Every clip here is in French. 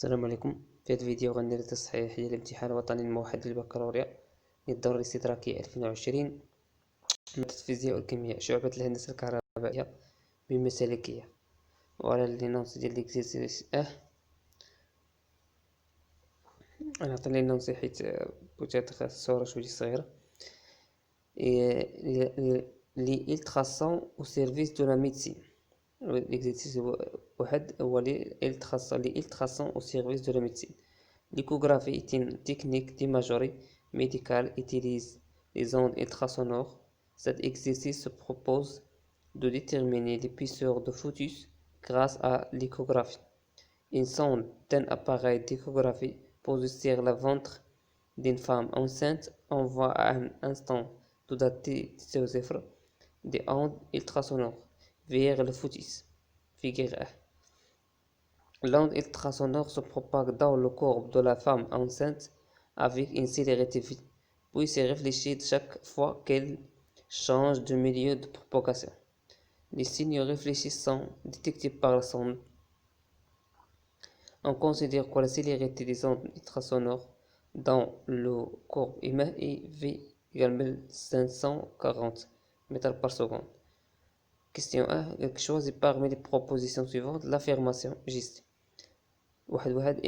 السلام عليكم. في هذا الفيديو غندير تصحيح ديال الامتحان الوطني الموحد للبكالوريا للدورة الاستدراكية 2020 مادة الفيزياء والكيمياء شعبة الهندسة الكهربائية بمسالكية. وعلى لي نونس ديال ليكزيرسيس غنعطي لي نونس حيت بوتيتر الصورة شوية صغيرة. لي التراسون au service de la médecine. L'exercice واحد هو لي التراسون au service de la médecine. L'échographie est une technique d'imagerie médicale utilise les ondes ultrasonores. Cet exercice se propose de déterminer l'épaisseur de fœtus grâce à l'échographie. Une sonde d'un appareil d'échographie posée sur le ventre d'une femme enceinte envoie à un instant de daté 0 des ondes ultrasonores vers le fœtus. Figure 1. L'onde ultrasonore se propage dans le corps de la femme enceinte avec une célérité v, puis se réfléchit chaque fois qu'elle change de milieu de propagation. Les signes réfléchis sont détectés par la sonde. On considère que la célérité des ondes ultrasonores dans le corps humain est v égale 1540 mètres par seconde. Question 1. Choisis parmi les propositions suivantes l'affirmation juste.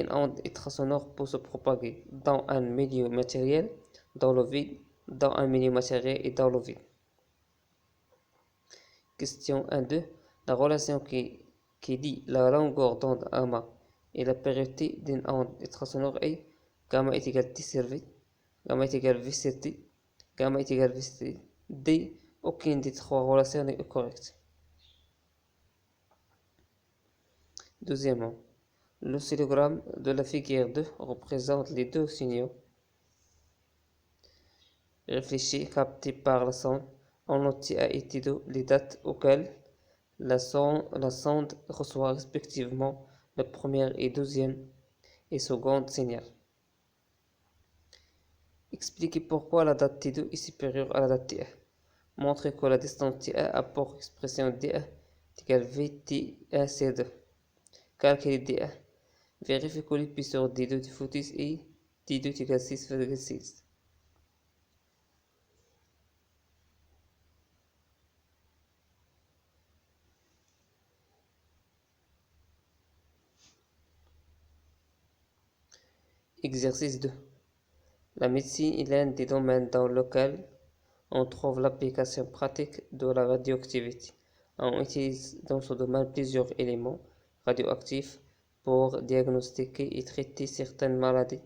Une onde ultrasonore peut se propager dans un milieu matériel, dans le vide, dans un milieu matériel et dans le vide. Question 1-2. La relation qui lie la longueur d'onde gamma et la périodicité d'une onde ultrasonore est gamma est égal T sur V, gamma est égal V sur T, gamma est égal V sur T. D. Aucune des trois relations n'est correcte. Deuxièmement, l'oscillogramme de la figure 2 représente les deux signaux réfléchis captés par la sonde. On note à étudier les dates auxquelles la sonde reçoit respectivement le premier et deuxième et second signal. Expliquez pourquoi la date T2 est supérieure à la date T1. Montrez que la distance T1 a pour expression D1 égale VT1 C2. Calculez D1. Vérifiez que l'épaisseur D2 du fœtus est D2 égale 6,6. Exercice 2. La médecine est l'un des domaines dans lequel on trouve l'application pratique de la radioactivité. On utilise dans ce domaine plusieurs éléments radioactifs pour diagnostiquer et traiter certaines maladies.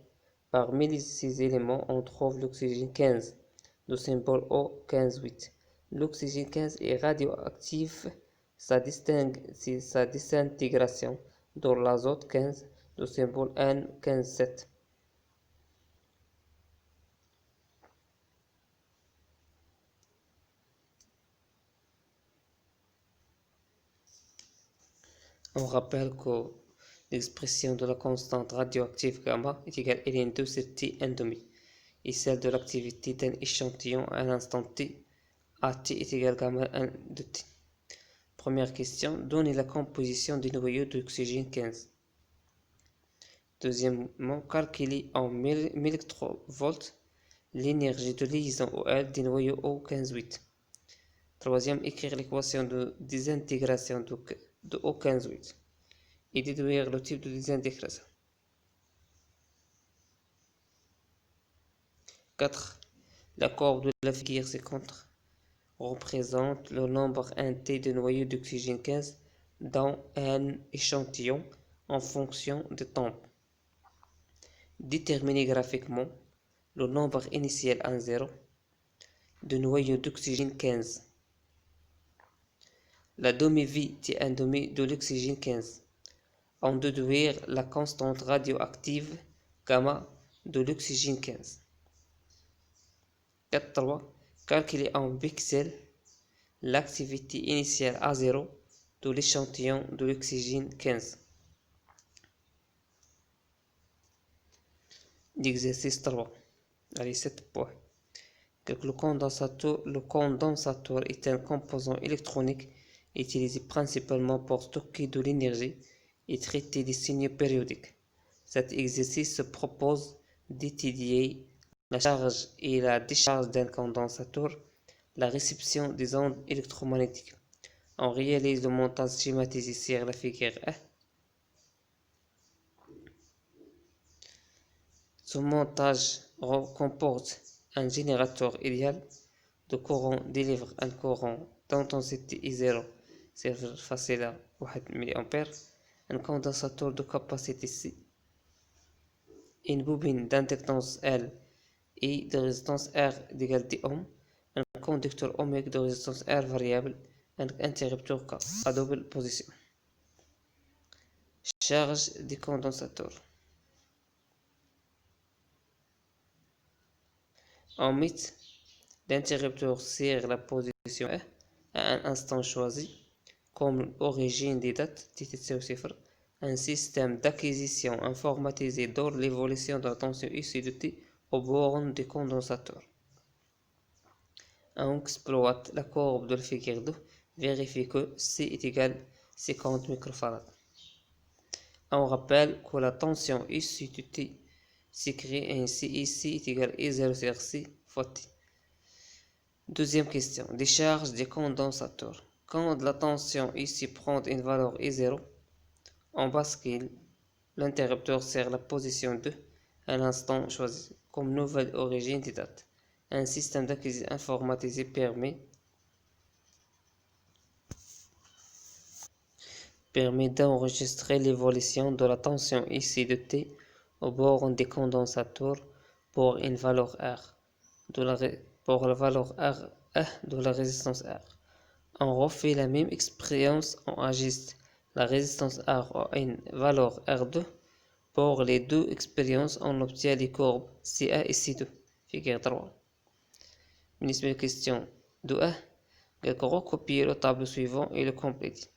Parmi ces éléments, on trouve l'oxygène 15, le symbole O15-8. L'oxygène 15 est radioactif, sa désintégration dans l'azote 15, le symbole N15-7. On rappelle que l'expression de la constante radioactive gamma est égale à Ln2 sur T 1,5 et celle de l'activité d'un échantillon à un instant T à T est égal gamma 1 de T. Première question, donnez la composition du noyau d'oxygène 15. Deuxièmement, calculez en 1000 volts l'énergie de liaison OL du noyau O15-8. Troisième, écrire l'équation de désintégration de O15-8 et déduire le type de désintégration. 4. La courbe de la figure ci-contre représente le nombre Nt de noyaux d'oxygène 15 dans un échantillon en fonction du temps. Déterminez graphiquement le nombre initial en 0 de noyaux d'oxygène 15. La demi-vie T1,5 de l'oxygène 15. En déduire la constante radioactive gamma de l'oxygène 15. 4.3. Calculer en pixels l'activité initiale à 0 de l'échantillon de l'oxygène 15. L'exercice 3. Allez, 7 points. Le condensateur est un composant électronique utilisé principalement pour stocker de l'énergie et traiter des signaux périodiques. Cet exercice se propose d'étudier la charge et la décharge d'un condensateur, la réception des ondes électromagnétiques. On réalise le montage schématisé sur la figure 1. Ce montage comporte un générateur idéal de courant délivre un courant d'intensité I0 facile à 1 mA, un condensateur de capacité C, une bobine d'indactance L et de résistance R égale 10 ohms, un conducteur ohmique de résistance R variable, un interrupteur K à double position. Charge du condensateur. On met l'interrupteur sur la position 1 à un instant choisi, comme origine des dates, un système d'acquisition informatisé donne l'évolution de la tension issue de T aux bornes du condensateur. On exploite la courbe de la figure 2, vérifie que C est égal à 50 microfarads. On rappelle que la tension issue de T s'écrit ainsi ici est égal à I0 sur C fois T. Deuxième question. Décharge des condensateurs. Quand la tension ici prend une valeur I0, on bascule l'interrupteur sur la position 2 à l'instant choisi comme nouvelle origine des dates. Un système d'acquisition informatisé permet d'enregistrer l'évolution de la tension ici de T au bord des condensateurs pour une valeur R pour la valeur R de la résistance R. On refait la même expérience, on ajuste la résistance R à une valeur R2. Pour les deux expériences, on obtient les courbes CA et C2. Figure 3. بالنسبة question 2A, recopier le tableau suivant et le compléter.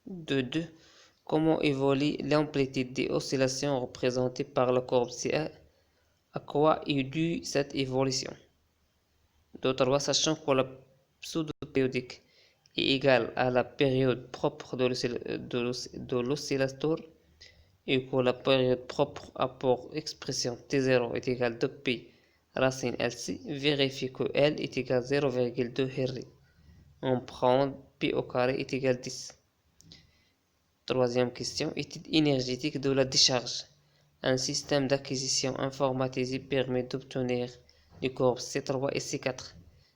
De 2. Comment évolue l'amplitude des oscillations représentées par la courbe CA? À quoi est due cette évolution? De 3. Sachant que la pseudo-périodique est égale à la période propre de l'oscillateur et que la période propre à pour expression T0 est égale à 2π racine LC, vérifie que L est égal à 0,2 Henry. On prend P au carré est égal à 10. Troisième question, étude énergétique de la décharge. Un système d'acquisition informatisé permet d'obtenir les courbes C3 et C4.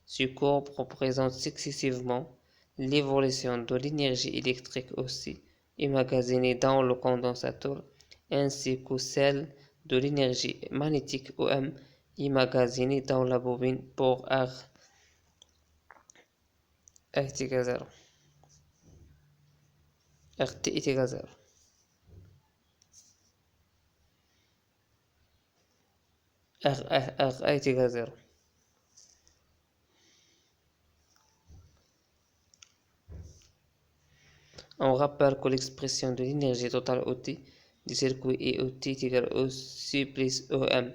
Ces courbes représentent successivement l'évolution de l'énergie électrique aussi emmagasinée dans le condensateur ainsi que celle de l'énergie magnétique OM emmagasinée dans la bobine pour R est égal à 0. RT est égal à 0. R est égal à 0. On rappelle que l'expression de l'énergie totale OT du circuit est OT est égal à OC plus OM.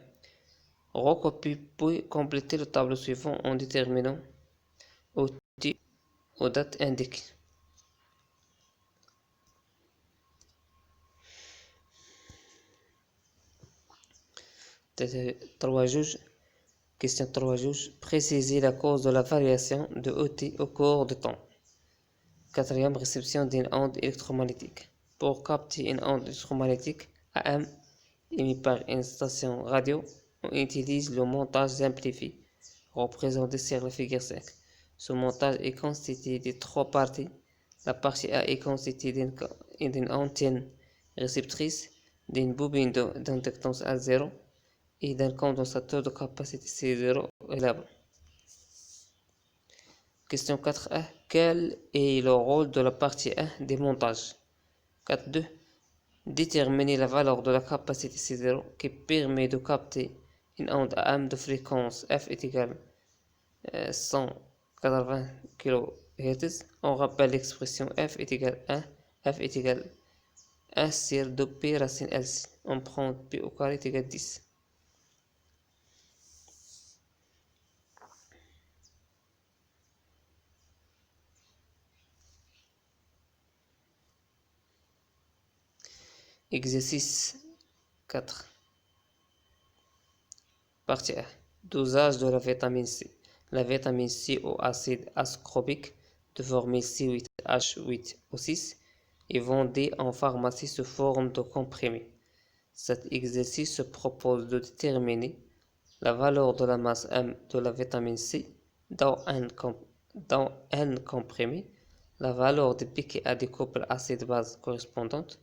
Recopie puis compléter le tableau suivant en déterminant OT aux dates indiquées. Question 3 juges. Préciser la cause de la variation de OT au cours du temps. Quatrième, réception d'une onde électromagnétique. Pour capter une onde électromagnétique AM émise par une station radio, on utilise le montage simplifié, représenté sur la figure 5. Ce montage est constitué de trois parties. La partie A est constituée d'une antenne réceptrice, d'une bobine d'inductance A0 et d'un condensateur de capacité C0 reliable. Question 4a. Quel est le rôle de la partie 1 des montages? 4.2. Déterminer la valeur de la capacité C0 qui permet de capter une onde AM de fréquence F est égal à 180 kHz. On rappelle l'expression F est égal à 1. F est égal à 1 sur 2π racine LC. On prend P au carré est égal à 10. Exercice 4. Partie 1. Dosage de la vitamine C. La vitamine C au acide ascorbique de formule C8H8O6 est vendue en pharmacie sous forme de comprimés. Cet exercice se propose de déterminer la valeur de la masse M de la vitamine C dans un comprimé, la valeur des pKa des couples acide-base correspondantes.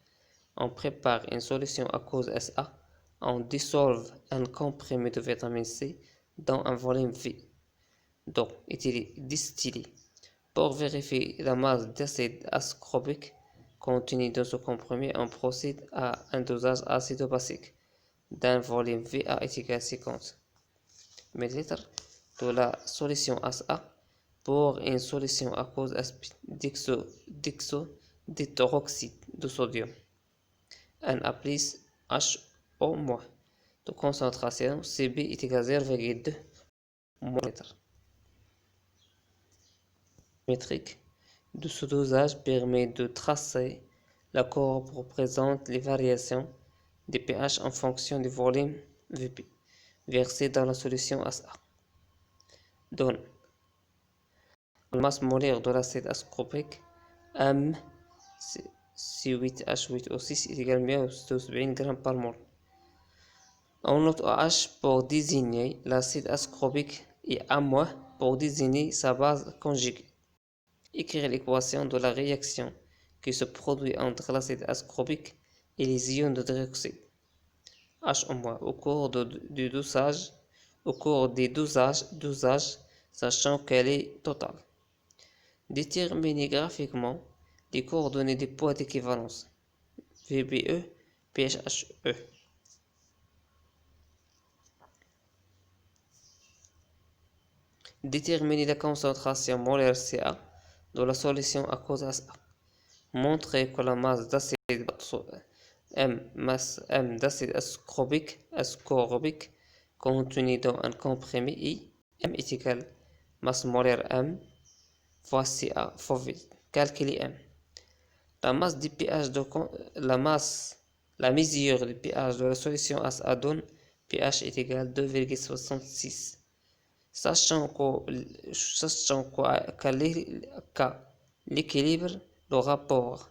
On prépare une solution aqueuse SA. On dissolve un comprimé de vitamine C dans un volume V d'eau distillée. Pour vérifier la masse d'acide ascorbique contenue dans ce comprimé, on procède à un dosage acido-basique d'un volume V à égal 50 ml de la solution SA pour une solution aqueuse d'hydroxyde de sodium. Na plus HO- de concentration Cb est égal à 0,2 mol. Métrique de ce dosage permet de tracer la courbe représente les variations des pH en fonction du volume Vp versé dans la solution SA. Donne la masse molaire de l'acide ascorbique MC8H8O6 est égal à 176 g par mol. On note OH pour désigner l'acide ascorbique et A- pour désigner sa base conjuguée. Écrire l'équation de la réaction qui se produit entre l'acide ascorbique et les ions de dioxyde H- au cours des dosages, sachant qu'elle est totale. Déterminer graphiquement les coordonnées des poids d'équivalence VBE, PHE. Déterminer la concentration molaire Ca de la solution aqueuse SA. Montrer que la masse d'acide M d'acide ascorbique contenue dans un comprimé I, M est égal masse molaire M fois Ca fois V. Calculer M. La mesure du pH de la solution SA donne pH est égal à 2,66. Sachant qu'à l'équilibre, le rapport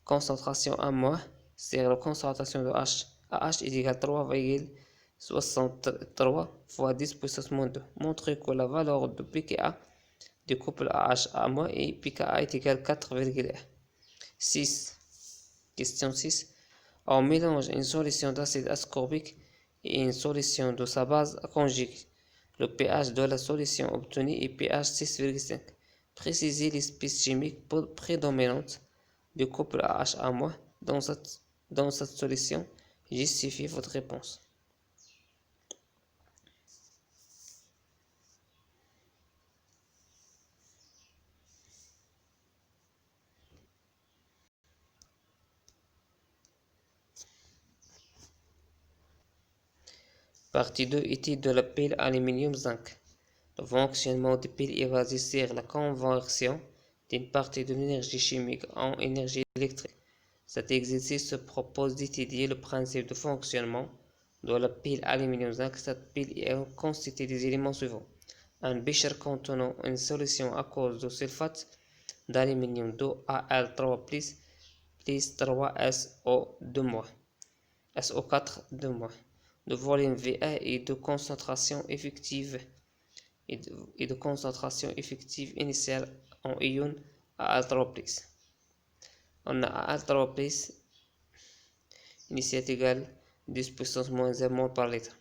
concentration A- c'est la concentration de H à H est égal à 3,63 fois 10 puissance moins 2. Montrer que la valeur de pKa du couple AH- et pKa est égal à 4,1. 6. Question 6. On mélange une solution d'acide ascorbique et une solution de sa base conjuguée. Le pH de la solution obtenue est pH 6,5. Précisez l'espèce chimique prédominante du couple AH- dans cette solution. Justifiez votre réponse. Partie 2. Étude de la pile aluminium-zinc. Le fonctionnement des piles est basé sur la conversion d'une partie de l'énergie chimique en énergie électrique. Cet exercice se propose d'étudier le principe de fonctionnement de la pile aluminium-zinc. Cette pile est constituée des éléments suivants. Un bécher contenant une solution aqueuse de sulfate d'aluminium 2Al3 plus 3SO2-, SO4 de volume Va et de concentration effective initiale en ion Al3+. On a Al3+ initiale égale 10 puissance moins 1 mol par litre.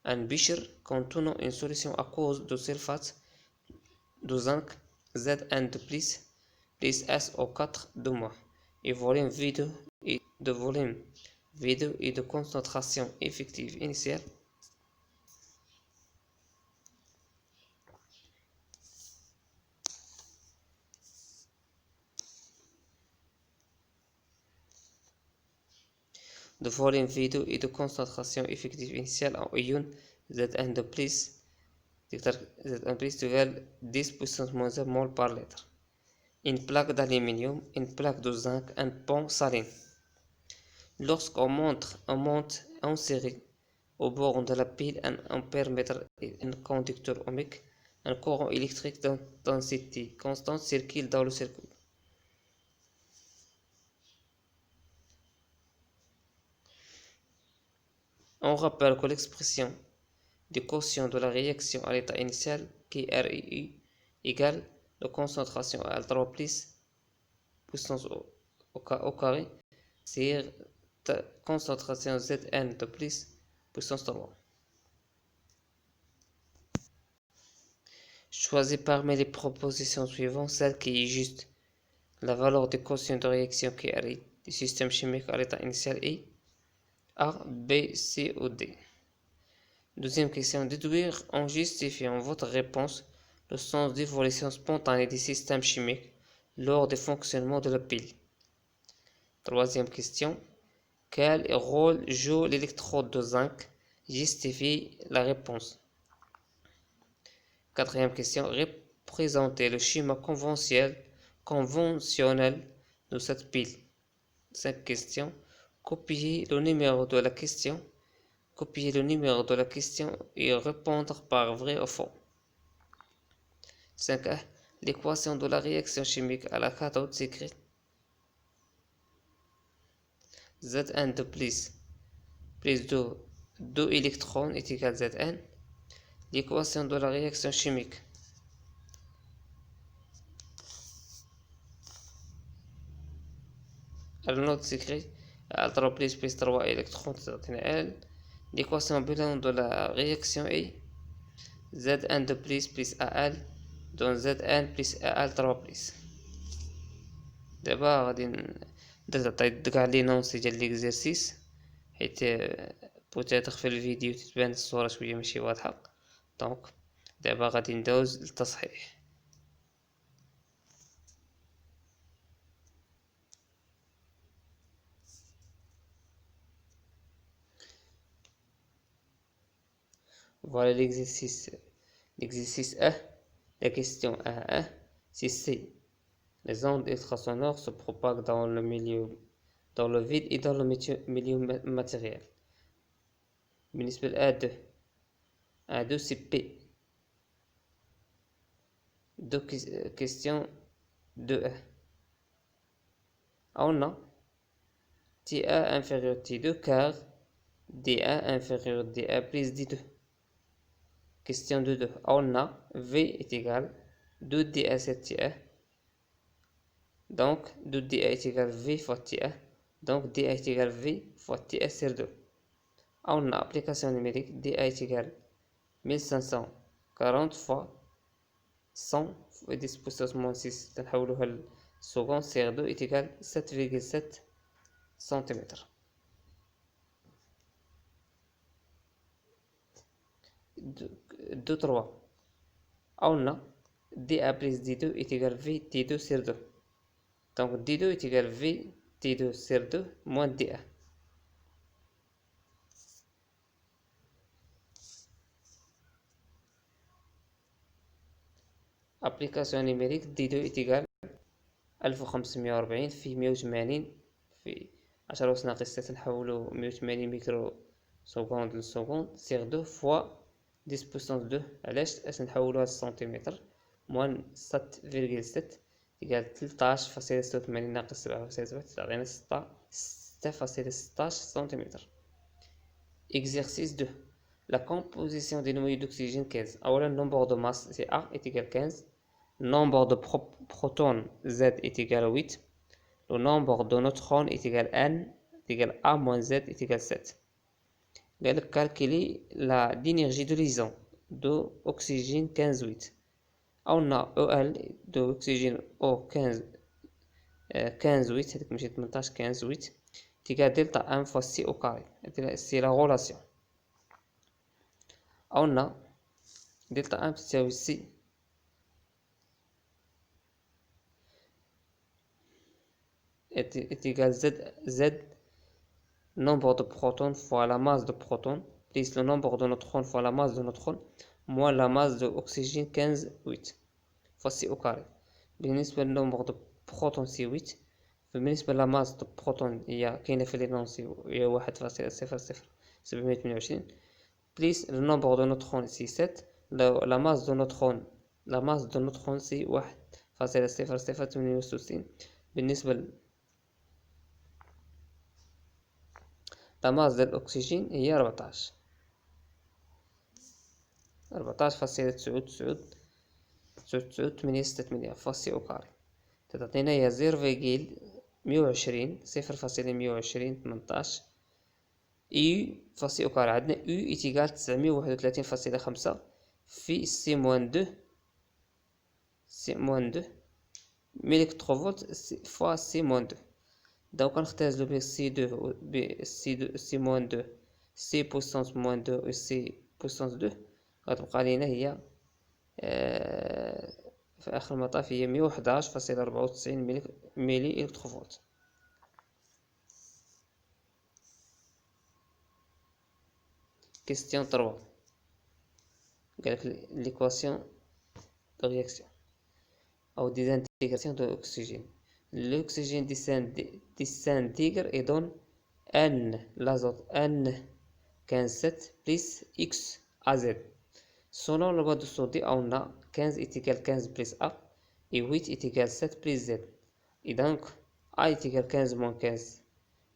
Un bécher contenant une solution aqueuse de sulfate de zinc Zn2 plus SO4 et volume V2 et de concentration effective initiale de volume V2 et de concentration effective initiale en ion Zn2 plus égale 10 puissance moins 1 mol par litre. Une plaque d'aluminium, une plaque de zinc, un pont saline. Lorsqu'on monte en série au bord de la pile un ampèremètre et un conducteur ohmique, un courant électrique d'intensité constante circule dans le circuit. On rappelle que l'expression du quotient de la réaction à l'état initial, qui est RIU, égale la concentration à 3 plus puissance au carré, c'est concentration Zn de plus puissance 3. Choisis parmi les propositions suivantes celle qui est juste. La valeur du quotient de réaction qui est du système chimique à l'état initial est A, B, C ou D. Deuxième question, déduire en justifiant votre réponse le sens d'évolution spontanée des systèmes chimiques lors du fonctionnement de la pile. Troisième question, quel rôle joue l'électrode de zinc? Justifie la réponse. Quatrième question, représenter le schéma conventionnel de cette pile. Cinq questions, copier le numéro de la question. Copier le numéro de la question et répondre par vrai ou faux. 5a. L'équation de la réaction chimique à la cathode s'écrit Zn de plus 2 électrons est égal à Zn. L'équation de la réaction chimique. La note s'écrit L3 plus 3 électrons c'est L. L'équation bilan de la réaction est Zn de plus Al dans Zn plus Al3 plus. دابا غادي درت عطيت كاع لي نونسي ديال ليكزرسيس حيت بوتيتر في الفيديو تتبان الصورة شوية ماشي واضحة. دونك دابا غادي ندوز للتصحيح. Voilà l'exercice 1. La question 1. Si C, les ondes ultrasonores se propagent dans le vide et dans le milieu matériel. بالنسبة ل A2 c'est P. Question 2. On a TA inférieur à T2 car DA inférieur à DA plus D2. Question 2. On a V est égal 2DA sur TA. Donc 2DA est égal V fois TA. Donc DA est égal V fois TA sur 2. On a application numérique DA est égal 1540 fois 100 fois 10 puissance moins 6 تنحولوها للسكند sur 2 est égal 7,7 cm. 2-3. On a DA plus D2 est égal V T2 sur 2. Donc D2 est égal V T2 sur 2 moins DA. Application numérique D2 est égal 1540 في 180 في 10 أس ناقص 6 نحولو 180 ميكرو سكوند للسكوند سيغ 2 فوا 10 بويسونس 2 علاش نحولوها للسنتيمتر موان 7,7 تيكال 13.86 ناقص 7.7 تعطينا 6.16 سنتيمتر. Exercice 2. La composition des noyaux d'oxygène 15. Alors le nombre de masse c'est A est égal à 15. Nombre de protons Z est égal à 8. Le nombre de neutrons est égal à N est égal à A moins Z est égal à 7. Calculer l'énergie de liaison de oxygène 15,8. On a EL de oxygène O15 15,8 هذيك ماشي 18 15,8 تيكال دلتا 1 fois C au carré. C'est la relation. On a delta 1 تساوي C est égal Z nombre de protons fois la masse de protons plus le nombre de neutrons fois la masse de neutrons moins la masse de oxygène 15,8 fois C au carré. بالنسبة للنمبر de protons c'est 8 فبالنسبة لماس دو بروتون هي كاينة في لينونسي هي 1,00728 بليس لو نومبر دو نوترون سي 7 لا ماس دو نوترون سي 1,068. بالنسبة لا ماس ديال الأكسجين هي 14,9998 فاصلة أو كاري، تعطينا هي 0,120 0,120 يو فاصلة أو كاري. عندنا يو إتيكال 931.5 في سي موان دو ميليكتروفولت فوا سي موان دو. دونك غنختازلو به سي موان دو سي بويسونس موان دو و سي بويسونس دو، غتبقى لينا هي في آخر المطاف هي 111.94 ميلي إلكتروفولت. كيستيون 3 قالك l'équation de réaction ou désintégration de l'oxygène. L'oxygène désintègre et donne N, l'azote N15,7 plus X à Z. Selon le mode de Soddy, on a 15 est égal 15 plus A et 8 est égal 7 plus Z. Et donc A est égal 15 moins 15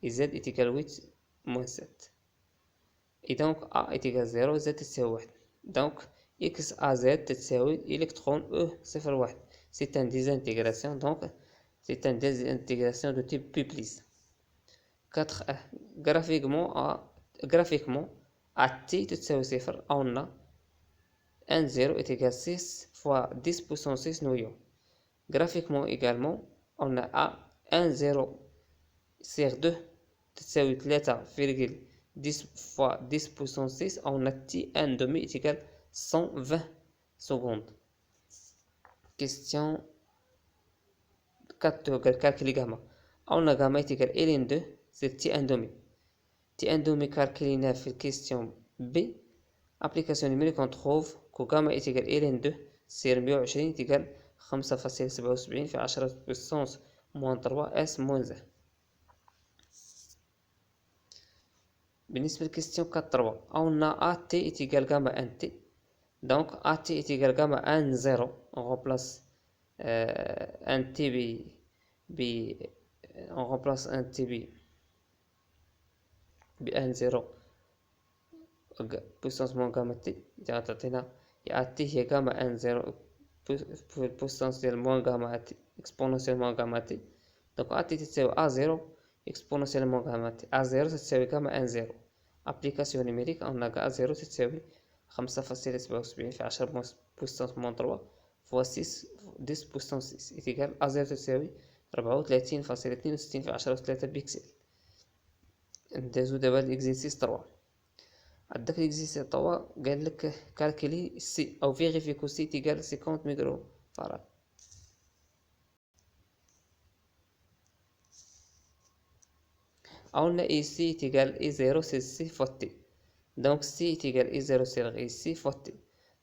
et Z est égal 8 moins 7. Et donc A est égal 0 Z تساوي 1. Donc X à Z تساوي électron E 0,1. C'est une désintégration, donc c'est une désintégration de type Pupliz. 4A. Graphiquement, à T تساوي 0, on a 1 0 est égal 6 fois 10 puissance 6 noyaux. Graphiquement également, on a A 1 0 sur 2 تساوي 3,10 fois 10 puissance 6, on a T 1 demi est égal 120 secondes. Question 4 calculer gamma. On a gamma est égal Ln2 c'est T1 demi. T1 demi calculé في question B. Application numérique on trouve que gamma est égal Ln2 c'est 120 est égal 5,77 في 10 puissance moins 3 S moins 1. بالنسبة للكيستيون 4 on a AT est égal gamma 1T. Donc AT est égal gamma 1 0, on remplace 1T on remplace 1T ب 1 0 puissance moins gamma T. تعطينا AT هي gamma 1 0 puissance ديال moins gamma T exponentiellement gamma T. Donc AT تساوي A0 exponentiellement gamma T. A0 تساوي gamma 1 0. Application numérique on a A0 تساوي 5,77 في 10 puissance moins 3 fois 6 10 puissance 6 est égal A0 تساوي 34,62 في 10 3 بيكسل. ندازو دابا لإكزيرسيس 3. عندك لإكزيرسيس 3 قالك كالكولي سي أو فيغيفي كو سي تيكال 50 ميكرو فاراد. On a ici est égal I0 c'est C fois T. Donc C est égal I0 c'est ici fois T.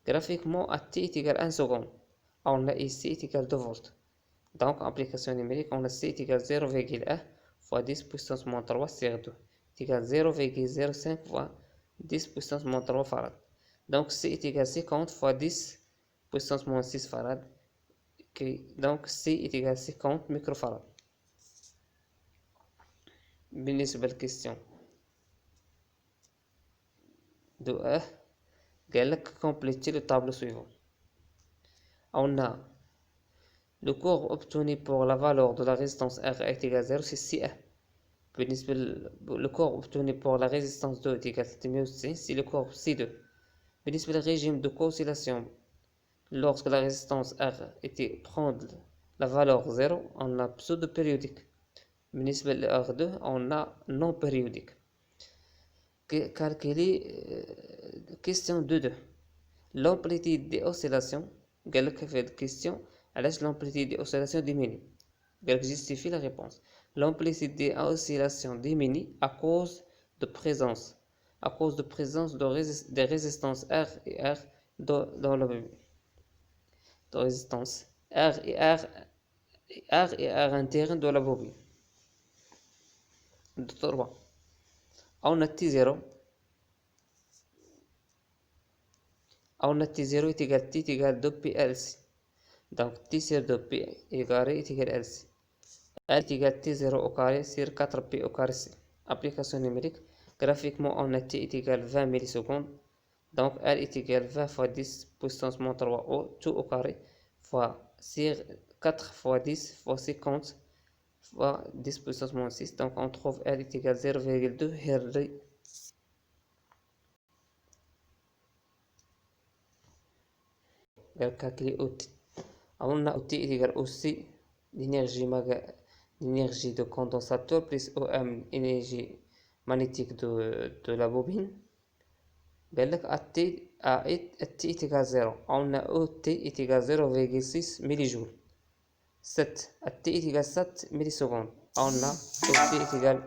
Graphiquement à T est égal 1 seconde. On a ici est égal 2 volts. Donc application numérique on a C est égal 0,1 fois 10 puissance moins 3 sur 2 est égal 0,05 fois 10 puissance moins 3 farad. Donc C est égal 50 fois 10 puissance moins 6 farad. Donc C est égal 50 microfarad. بالنسبة للكيستيون دو قالك compléter le tableau suivant. On a le cours obtenu pour la valeur de la résistance R est égal 0 c'est CA. بالنسبة le cours obtenu pour la résistance 2 est égal 390 c'est le cours C2. بالنسبة للرégime de co-oscillation lorsque la résistance R prend la valeur 0 on a pseudo-périodique. بالنسبة ل R2 on a non périodique. Calculer question 2 l'amplitude des oscillations. قالك في الكيستيون علاش l'amplitude des oscillations diminue. قالك justifie la réponse. L'amplitude des oscillations diminue à cause de présence des résistances R et R dans le de résistance R et R interne de la bobine. de 3. On a T0. On a T0 est égal T est égal 2 pi LC. Donc T sur 2 pi carré est égal LC. L est égal T0 au carré sur 4 pi au carré C. Application numérique. Graphiquement, on a T est égal 20 millisecondes. Donc L est égal 20 fois 10 puissance moins 3 au tout au carré fois 4 fois 10 fois 50 fois 10 puissance moins 6. Donc on trouve L est égal 0,2 Henry. Calculer OT. On a OT est égal aussi l'énergie de condensateur plus OM, énergie magnétique de la bobine. T est égal 0. On a OT est égal 0,6 millijoules. 7. T est égal 7 millisecondes. On a OT est égal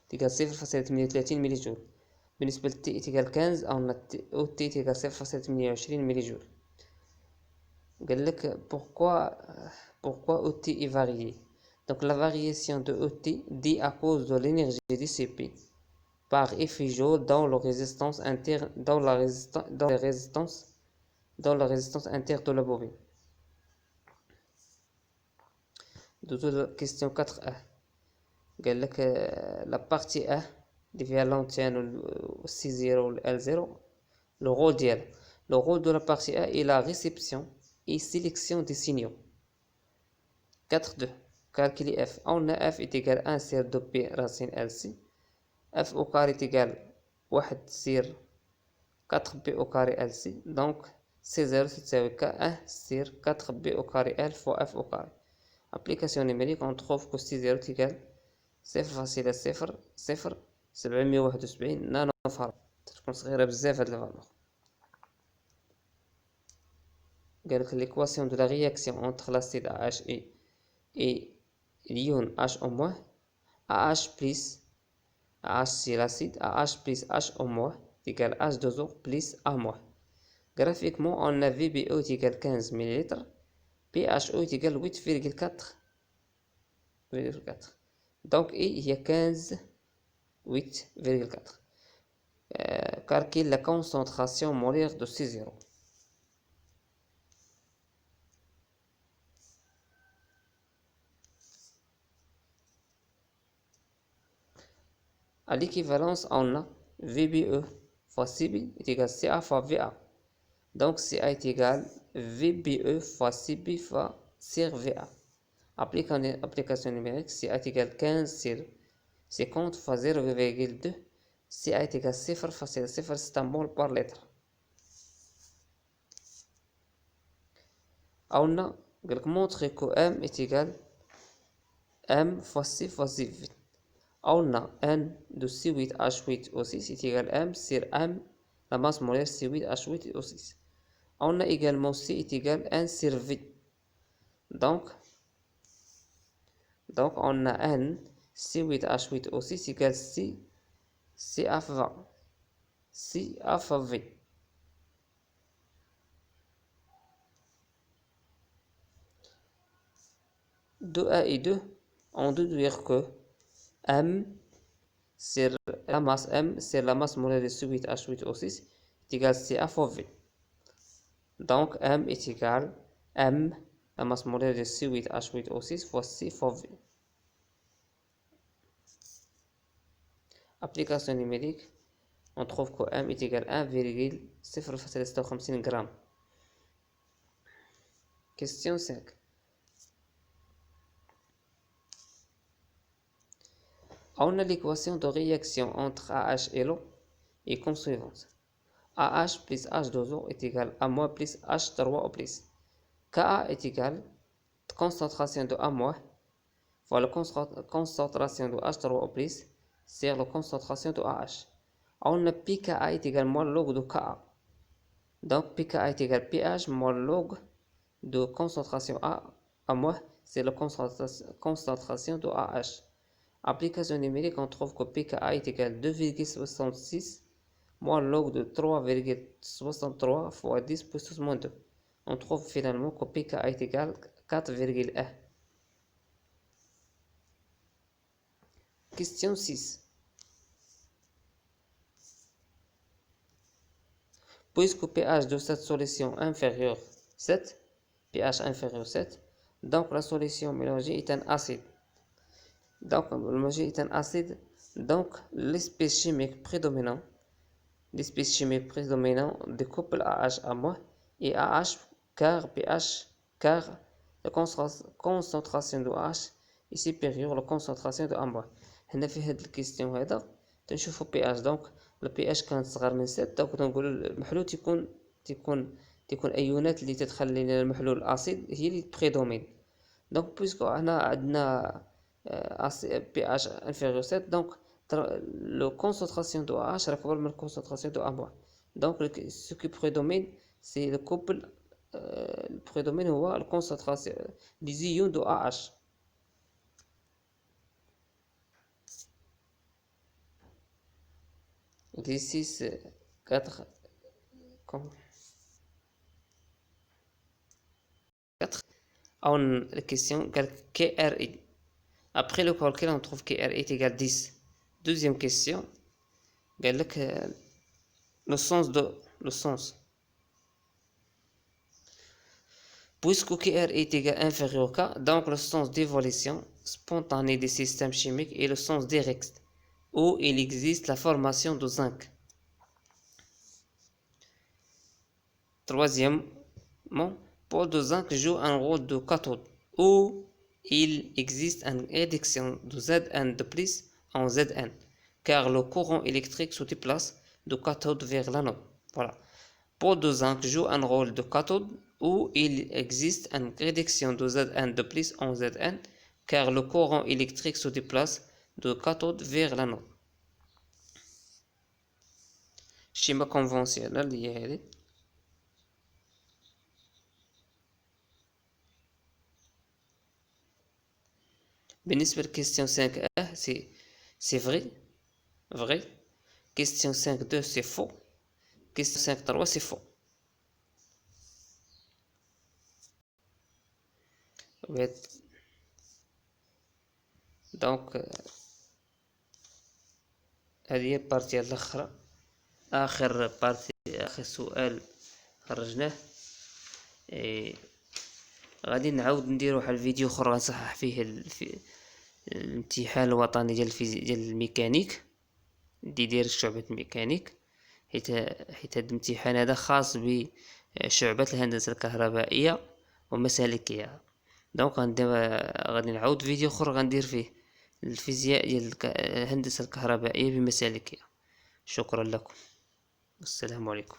0,38 millijoules. بالنسبة ل T est égal 15. On a OT est égal 0,28 millijoules. Pourquoi OT est varié? Donc la variation de OT dit à cause de l'énergie dissipée par effet Joule dans la résistance interne dans la résistance interne de la bobine. Question 4a. La partie A devient l'antenne au C0 ou L0. Le rôle de la partie A est la réception et sélection des signaux. 4.2. Calculer F. On a F est égal à 1 sur 2 pi racine LC. F au carré est égal à 1 sur 4 pi au carré LC. Donc C0 c'est égal à 1 sur 4 pi au carré L fois F au carré. Application numérique, on trouve que C0 est égal 0,0 771 نانو فراد. تكون صغيرة بزاف هاد الفالور. قالك l'équation de la réaction entre l'acide AH et l'ion H-, AH plus AH c'est l'acide, AH plus H- est égal H2O plus A-. Graphiquement, on a VBO est égal 15 ml, PHO est égal 8,4. Donc il y a 15, 8,4. Calcule la concentration molaire de C0. À l'équivalence, on a VBE fois CB est égal CA fois VA. Donc CA est égal VBE fois CB fois sur VA. Application numérique, CA est égal 15 sur 50 fois 0,2. CA est égal 0 fois 0, c'est un mol par litre. On a montré que M est égal M fois C fois C8. On a N de C8H8O6 est égal à M sur M, la masse molaire C8H8O6. On a également C est égal à N sur V. Donc on a N C8H8O6 égale CA fois V. De A et 2, on doit dire que M sur la masse M c'est la masse molaire de C8H8O6 est égal à CA fois V. Donc M est égal à M, la masse molaire de C8H8O6 fois C fois V. Application numérique, on trouve que M est égal à 1,056 g. Question 5. On a l'équation de réaction entre AH et l'eau est comme suivante. AH plus H2O est égal à moins plus H3O plus. Ka est égal à concentration de A- fois la concentration de H3O plus sur la concentration de AH. On a pKa est égal à moins log de Ka. Donc pKa est égal à pH moins log de concentration A moins, c'est la concentration de AH. Application numérique, on trouve que pKa est égal à 2,66 moins log de 3,63 fois 10 puissance moins 2. On trouve finalement que pKa est égal à 4,1. Question 6. Puisque pH de cette solution inférieur 7, pH inférieur 7, donc la solution mélangée est un acide. Donc, le mélangé est un acide, donc l'espèce chimique prédominante découpe AH à moins et AH car la concentration de AH est supérieure à la concentration de A-. هنا في هاد الكيستيون هذا تنشوفو pH. دونك البي كانت صغار من 7، دونك نقولو المحلول تيكون ايونات اللي تتخلي لنا المحلول الاسيد هي اللي بريدومين. دونك بويسكو هنا عندنا pH inférieur 7، donc la concentration de AH est plus la concentration de A-. Donc ce qui prédomine c'est le couple prédomine هو la concentration des ions de AH. Exercice 4. La question KRI. Après le calcul, on trouve KRI est égal à 10. Deuxième question. Le sens. Puisque KRI est égal à inférieur à K, donc le sens d'évolution spontanée des systèmes chimiques est le sens direct, où il existe la formation de zinc. Troisièmement, pôle de zinc joue un rôle de cathode, où il existe une réduction de Zn de plus en Zn, car le courant électrique se déplace de cathode vers l'anode. Voilà. Pôle de zinc joue un rôle de cathode, où il existe une réduction de Zn de plus en Zn, car le courant électrique se déplace de cathode vers l'anode. Schéma conventionnel هي بالنسبة question 5A, c'est vrai. Question 5.2, c'est faux. Question 5.3, c'est faux. Donc هذه البارتي الأخرى، آخر بارتي، آخر سؤال خرجناه. غادي نعاود ندير واحد الفيديو اخر نصحح فيه الامتحان الوطني ديال الميكانيك اللي داير شعبة الميكانيك، حيت هذا الامتحان هذا خاص بشعبة الهندسة الكهربائية ومسالكها. دونك غادي نعاود فيديو اخر غندير فيه الفيزياء ديال الهندسة الكهربائية بمسالكها. شكرا لكم، السلام عليكم.